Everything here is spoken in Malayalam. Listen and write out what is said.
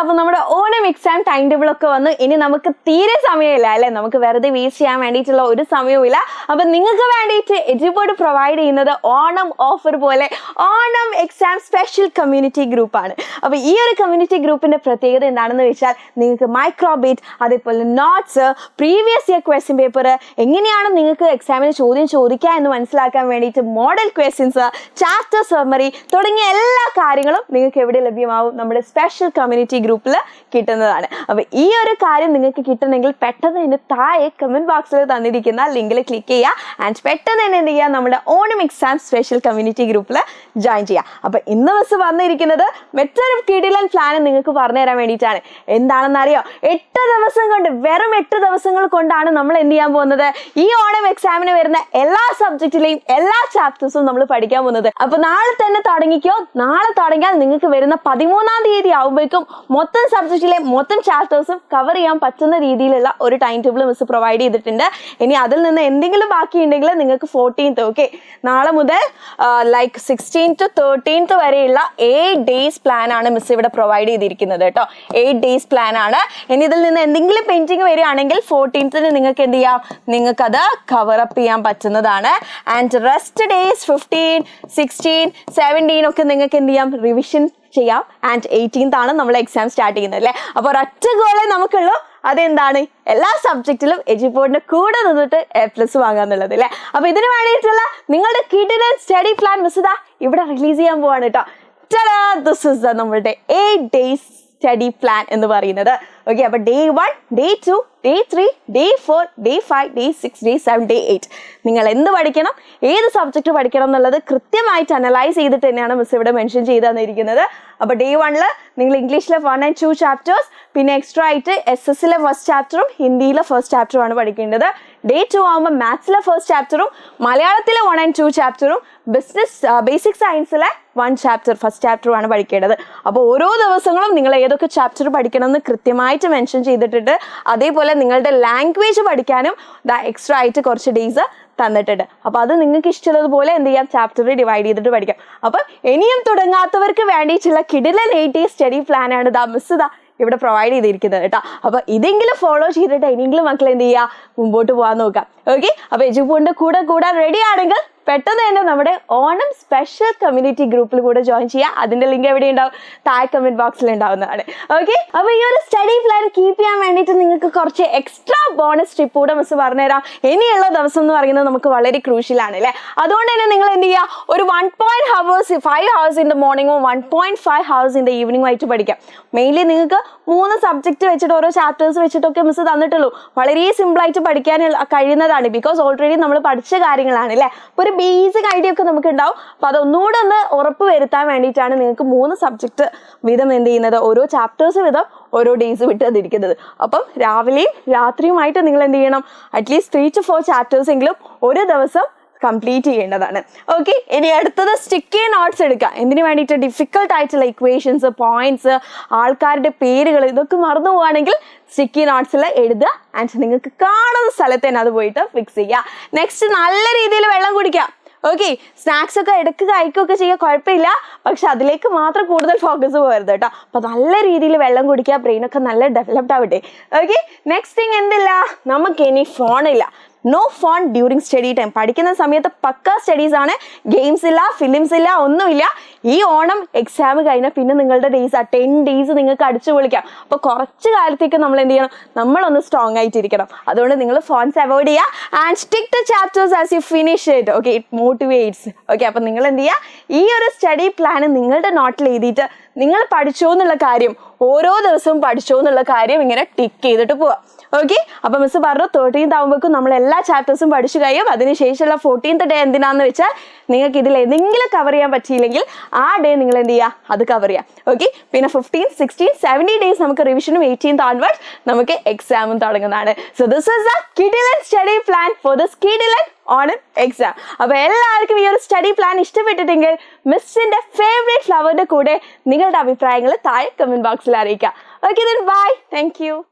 അപ്പോൾ നമ്മുടെ ഓണം എക്സാം ടൈം ടേബിൾ ഒക്കെ വന്നു. ഇനി നമുക്ക് തീരെ സമയമില്ല അല്ലേ, നമുക്ക് വെറുതെ വേസ്റ്റ് ചെയ്യാൻ വേണ്ടിയിട്ടുള്ള ഒരു സമയവുമില്ല. അപ്പം നിങ്ങൾക്ക് വേണ്ടിയിട്ട് എഡ്യൂബോർഡ് പ്രൊവൈഡ് ചെയ്യുന്നത് ഓണം ഓഫർ പോലെ ഓണം എക്സാം സ്പെഷ്യൽ കമ്മ്യൂണിറ്റി ഗ്രൂപ്പാണ്. അപ്പോൾ ഈ ഒരു കമ്മ്യൂണിറ്റി ഗ്രൂപ്പിൻ്റെ പ്രത്യേകത എന്താണെന്ന് വെച്ചാൽ നിങ്ങൾക്ക് മൈക്രോബിറ്റ്, അതേപോലെ notes, previous year question paper, എങ്ങനെയാണ് നിങ്ങൾക്ക് എക്സാമിന് ചോദ്യം ചോദിക്കുക എന്ന് മനസ്സിലാക്കാൻ വേണ്ടിയിട്ട് മോഡൽ ക്വസ്റ്റ്യൻസ്, ചാപ്റ്റർ സമ്മറി തുടങ്ങിയ എല്ലാ കാര്യങ്ങളും നിങ്ങൾക്ക് എവിടെ ലഭ്യമാവും? നമ്മുടെ സ്പെഷ്യൽ കമ്മ്യൂണിറ്റി ഗ്രൂപ്പിൽ കിട്ടുന്നതാണ്. അപ്പോൾ ഈ ഒരു കാര്യം നിങ്ങൾക്ക് കിട്ടണമെങ്കിൽ പെട്ടെന്ന് തന്നെ താഴെ കമൻറ്റ് ബോക്സിൽ തന്നിരിക്കുന്ന ലിങ്കിൽ ക്ലിക്ക് ചെയ്യുക ആൻഡ് പെട്ടെന്ന് തന്നെ എന്ത് ചെയ്യുക, നമ്മുടെ ഓണം എക്സാം സ്പെഷ്യൽ കമ്മ്യൂണിറ്റി ഗ്രൂപ്പിൽ ജോയിൻ ചെയ്യുക. അപ്പോൾ ഇന്ന് ബസ് വന്നിരിക്കുന്നത് മറ്റൊരു കിടിലൻ പ്ലാൻ നിങ്ങൾക്ക് പറഞ്ഞു തരാൻ വേണ്ടിയിട്ടാണ്. എന്താണെന്നറിയോ? 8 ദിവസം കൊണ്ട്, വെറും 8 ദിവസങ്ങൾ കൊണ്ടാണ് നമ്മൾ എന്ത് ചെയ്യാൻ പോകുന്നത്? ഈ ഓണം എക്സാമിന് വരുന്ന എല്ലാ സബ്ജക്റ്റിലെയും എല്ലാ ചാപ്റ്റേഴ്സും നമ്മൾ പഠിക്കാൻ പോകുന്നത്. അപ്പോൾ നാളെ തന്നെ തുടങ്ങിക്കോ. നാളെ തുടങ്ങിയാൽ നിങ്ങൾക്ക് വരുന്ന 13-ാം തീയതി ആകുമ്പോഴേക്കും മൊത്തം സബ്ജക്റ്റിലെ മൊത്തം ചാപ്റ്റേഴ്സും കവർ ചെയ്യാൻ പറ്റുന്ന രീതിയിലുള്ള ഒരു ടൈം ടേബിൾ മിസ് പ്രൊവൈഡ് ചെയ്തിട്ടുണ്ട്. ഇനി അതിൽ നിന്ന് എന്തെങ്കിലും ബാക്കി ഉണ്ടെങ്കിൽ നിങ്ങൾക്ക് 14th, ഓക്കെ, നാളെ മുതൽ 16th to 13th വരെയുള്ള 8 ഡേയ്സ് പ്ലാൻ ആണ് മിസ് ഇവിടെ പ്രൊവൈഡ് ചെയ്തിരിക്കുന്നത് കേട്ടോ. 8 ഡേയ്സ് പ്ലാൻ ആണ്. ഇനി ഇതിൽ നിന്ന് എന്തെങ്കിലും പെൻഡിങ് വരികയാണെങ്കിൽ 14th നിങ്ങൾക്ക് എന്ത് ചെയ്യാം? നിങ്ങൾക്കത് കവറപ്പ് ചെയ്യാൻ പറ്റുന്നതാണ്. ആൻഡ് റെസ്റ്റ് ഡേയ്സ് 15, 16, 17 ഒക്കെ നിങ്ങൾക്ക് എന്ത് ചെയ്യാം? റിവിഷൻ ചെയ്യാം. ആൻഡ് 18th ആണ് നമ്മൾ എക്സാം സ്റ്റാർട്ട് ചെയ്യുന്നത് അല്ലേ. അപ്പോൾ ഒരൊറ്റ ഗോളേ നമുക്കുള്ളൂ. അതെന്താണ്? എല്ലാ സബ്ജക്റ്റിലും എഡ്യൂബോർഡിന്റെ കൂടെ നിന്നിട്ട് A+ വാങ്ങാന്നുള്ളത് അല്ലേ. അപ്പോൾ ഇതിന് വേണ്ടിയിട്ടുള്ള നിങ്ങളുടെ കിടിലൻ സ്റ്റഡി പ്ലാൻ മിസ് ഇതാ ഇവിടെ റിലീസ് ചെയ്യാൻ പോവാണ് കേട്ടോ. ദിസ് ഇസ് നമ്മളുടെ 8 ഡേയ്സ് സ്റ്റഡി പ്ലാൻ എന്ന് പറയുന്നത്. ഓക്കെ, അപ്പോൾ Day 1, Day 2, Day 3, Day 4, Day 5, Day 6, Day 7, Day 8 നിങ്ങൾ എന്ത് പഠിക്കണം, ഏത് സബ്ജക്റ്റ് പഠിക്കണം എന്നുള്ളത് കൃത്യമായിട്ട് അനലൈസ് ചെയ്തിട്ട് തന്നെയാണ് മിസ് ഇവിടെ മെൻഷൻ ചെയ്ത് തന്നിരിക്കുന്നത്. അപ്പോൾ Day 1 നിങ്ങൾ ഇംഗ്ലീഷിലെ 1 and 2 ചാപ്റ്റേഴ്സ്, പിന്നെ എക്സ്ട്രാ ആയിട്ട് SS ഫസ്റ്റ് ചാപ്റ്ററും ഹിന്ദിയിലെ ഫസ്റ്റ് ചാപ്റ്ററും ആണ് പഠിക്കേണ്ടത്. Day 2 ആകുമ്പോൾ മാത്സിലെ ഫസ്റ്റ് ചാപ്റ്ററും മലയാളത്തിലെ 1 and 2 ചാപ്റ്ററും ബേസിക് സയൻസിലെ 1 ചാപ്റ്റർ ഫസ്റ്റ് ചാപ്റ്ററും ആണ് പഠിക്കേണ്ടത്. അപ്പോൾ ഓരോ ദിവസങ്ങളും നിങ്ങൾ ഏതൊക്കെ ചാപ്റ്റർ പഠിക്കണം എന്ന് കൃത്യമായിട്ട് മെൻഷൻ ചെയ്തിട്ടുണ്ട്. അതേപോലെ നിങ്ങളുടെ ലാംഗ്വേജ് പഠിക്കാനും എക്സ്ട്രാ ആയിട്ട് കുറച്ച് ഡേയ്സ് തന്നിട്ടുണ്ട്. അപ്പോൾ അത് നിങ്ങൾക്ക് ഇഷ്ടമുള്ളതുപോലെ എന്ത് ചെയ്യാം? ചാപ്റ്റർ ഡിവൈഡ് ചെയ്തിട്ട് പഠിക്കാം. അപ്പം ഇനിയും തുടങ്ങാത്തവർക്ക് വേണ്ടിയിട്ടുള്ള കിടിലൻ 8 ഡേയ്സ് സ്റ്റഡി പ്ലാൻ ആണ് മിസ് ഇവിടെ പ്രൊവൈഡ് ചെയ്തിരിക്കുന്നത് കേട്ടോ. അപ്പോൾ ഇതെങ്കിലും ഫോളോ ചെയ്തിട്ട് ഇനിയെങ്കിലും മക്കൾ എന്ത് ചെയ്യുക? മുമ്പോട്ട് പോകാൻ നോക്കാം. ഓക്കെ, അപ്പോൾ എഡ്യൂബോർഡിന്റെ കൂടെ കൂടാൻ റെഡി ആണെങ്കിൽ പെട്ടെന്ന് തന്നെ നമ്മുടെ ഓണം സ്പെഷ്യൽ കമ്മ്യൂണിറ്റി ഗ്രൂപ്പിൽ കൂടെ ജോയിൻ ചെയ്യുക. അതിന്റെ ലിങ്ക് എവിടെ ഉണ്ടാവും? താഴെ കമന്റ് ബോക്സിൽ ഉണ്ടാവുന്നതാണ്. ഓക്കെ, അപ്പോൾ ഈ ഒരു സ്റ്റഡി പ്ലാൻ കീപ്പ് ചെയ്യാൻ വേണ്ടിയിട്ട് നിങ്ങൾക്ക് കുറച്ച് എക്സ്ട്രാ ബോണസ് ടിപ്പ് കൂടെ മിസ് പറഞ്ഞുതരാം. ഇനിയുള്ള ദിവസം എന്ന് പറയുന്നത് നമുക്ക് വളരെ ക്രൂഷ്യലാണ് അല്ലേ. അതുകൊണ്ട് തന്നെ നിങ്ങൾ എന്ത് ചെയ്യുക? ഒരു 5 hours ഇൻ ദ മോർണിംഗും 1.5 hours ഇൻ ദ ഈവനിങ്ങും ആയിട്ട് പഠിക്കാം. മെയിൻലി നിങ്ങൾക്ക് 3 സബ്ജക്റ്റ് വെച്ചിട്ട് ഓരോ ചാപ്റ്റേഴ്സ് വെച്ചിട്ടൊക്കെ മിസ് തന്നിട്ടുള്ളൂ. വളരെ സിമ്പിൾ ആയിട്ട് പഠിക്കാൻ കഴിയുന്നതാണ്. ബിക്കോസ് ഓൾറെഡി നമ്മൾ പഠിച്ച കാര്യങ്ങളാണ് അല്ലേ. അപ്പോൾ ഒരു ബേസിക് ഐഡിയ ഒക്കെ നമുക്ക് ഉണ്ടാവും. അപ്പോൾ അതൊന്നുകൂടെ ഒന്ന് ഉറപ്പ് വരുത്താൻ വേണ്ടിയിട്ടാണ് നിങ്ങൾക്ക് 3 സബ്ജക്റ്റ് വീതം എന്ത് ചെയ്യുന്നത്? ഓരോ ചാപ്റ്റേഴ്സ് വീതം ഓരോ ഡേയ്സ് വിട്ട് തന്നിരിക്കുന്നത്. അപ്പം രാവിലെയും രാത്രിയുമായിട്ട് നിങ്ങൾ എന്ത് ചെയ്യണം? അറ്റ്ലീസ്റ്റ് 3 to 4 ചാപ്റ്റേഴ്സ് എങ്കിലും ഒരു ദിവസം കംപ്ലീറ്റ് ചെയ്യേണ്ടതാണ്. ഓക്കെ, ഇനി അടുത്തത് സ്റ്റിക്കി നോട്ട്സ് എടുക്കുക. എന്തിനു വേണ്ടിയിട്ട്? ഡിഫിക്കൽട്ട് ആയിട്ടുള്ള ഇക്വേഷൻസ്, പോയിന്റ്സ്, ആൾക്കാരുടെ പേരുകൾ ഇതൊക്കെ മറന്നു പോവുകയാണെങ്കിൽ സ്റ്റിക്കി നോട്ട്സിൽ എഴുതുക. ആൻഡ് നിങ്ങൾക്ക് കാണുന്ന സ്ഥലത്ത് തന്നെ അത് പോയിട്ട് ഫിക്സ് ചെയ്യുക. നെക്സ്റ്റ്, നല്ല രീതിയിൽ വെള്ളം കുടിക്കുക. ഓക്കെ, സ്നാക്സ് ഒക്കെ ഇടയ്ക്ക് കഴിക്കുകയൊക്കെ ചെയ്യുക, കുഴപ്പമില്ല. പക്ഷെ അതിലേക്ക് മാത്രം കൂടുതൽ ഫോക്കസ് പോകരുത് കേട്ടോ. അപ്പോൾ നല്ല രീതിയിൽ വെള്ളം കുടിക്കുക, ബ്രെയിനൊക്കെ നല്ല ഡെവലപ്ഡ് ആവട്ടെ. ഓക്കെ, നെക്സ്റ്റ് തിങ് എന്തില്ല? നമുക്ക് ഇനി ഫോണില്ല. No phone during study time. പഠിക്കുന്ന സമയത്ത് പക്ക സ്റ്റഡീസ് ആണ്. ഗെയിംസ് ഇല്ല, ഫിലിംസ് ഇല്ല, ഒന്നുമില്ല. ഈ ഓണം എക്സാം കഴിഞ്ഞാൽ പിന്നെ നിങ്ങളുടെ ഡേയ്സ് 10 ഡേയ്സ് നിങ്ങൾക്ക് അടിച്ചു പൊളിക്കാം. അപ്പോൾ കുറച്ച് കാലത്തേക്ക് നമ്മൾ എന്ത് ചെയ്യണം? നമ്മളൊന്ന് സ്ട്രോങ് ആയിട്ടിരിക്കണം. അതുകൊണ്ട് നിങ്ങൾ ഫോൺസ് അവോയ്ഡ് ചെയ്യുക and stick to chapters as you finish it. Okay, it motivates. Okay, അപ്പോൾ നിങ്ങൾ എന്ത് ചെയ്യുക? ഈ ഒരു സ്റ്റഡി പ്ലാൻ നിങ്ങളുടെ നോട്ടിൽ എഴുതിയിട്ട് നിങ്ങൾ പഠിച്ചോ എന്നുള്ള കാര്യം, ഓരോ ദിവസവും പഠിച്ചോ എന്നുള്ള കാര്യം ഇങ്ങനെ ടിക്ക് ചെയ്തിട്ട് പോവാം. ഓക്കെ, അപ്പോൾ മിസ് പറഞ്ഞു 13th ആകുമ്പോഴേക്കും നമ്മൾ എല്ലാ ചാപ്റ്റേഴ്സും പഠിച്ചു കഴിയും. അതിനുശേഷമുള്ള 14th ഡേ എന്തിനാന്ന് വെച്ചാൽ നിങ്ങൾക്ക് ഇതിൽ ഏതെങ്കിലും കവർ ചെയ്യാൻ പറ്റിയില്ലെങ്കിൽ ആ ഡേ നിങ്ങൾ എന്ത് ചെയ്യുക? അത് കവർ ചെയ്യാം. ഓക്കെ, പിന്നെ 15, 16, 17 ഡേയ്സ് നമുക്ക് റിവിഷനും 18th onwards നമുക്ക് എക്സാമും തുടങ്ങുന്നതാണ്. സോ ദിസ് ഈസ് എ കിടിലൻ സ്റ്റഡി പ്ലാൻ ഫോർ ദിസ് കിടിലൻ ഓണം എക്സാം. അപ്പോൾ എല്ലാവർക്കും ഈ ഒരു സ്റ്റഡി പ്ലാൻ ഇഷ്ടപ്പെട്ടിട്ടെങ്കിൽ മിസ്സിന്റെ ഫേവറേറ്റ് ഫ്ലവറിന്റെ കൂടെ നിങ്ങളുടെ അഭിപ്രായങ്ങൾ താഴെ കമന്റ് ബോക്സിൽ അറിയിക്കുക. Okay, then bye. Thank you.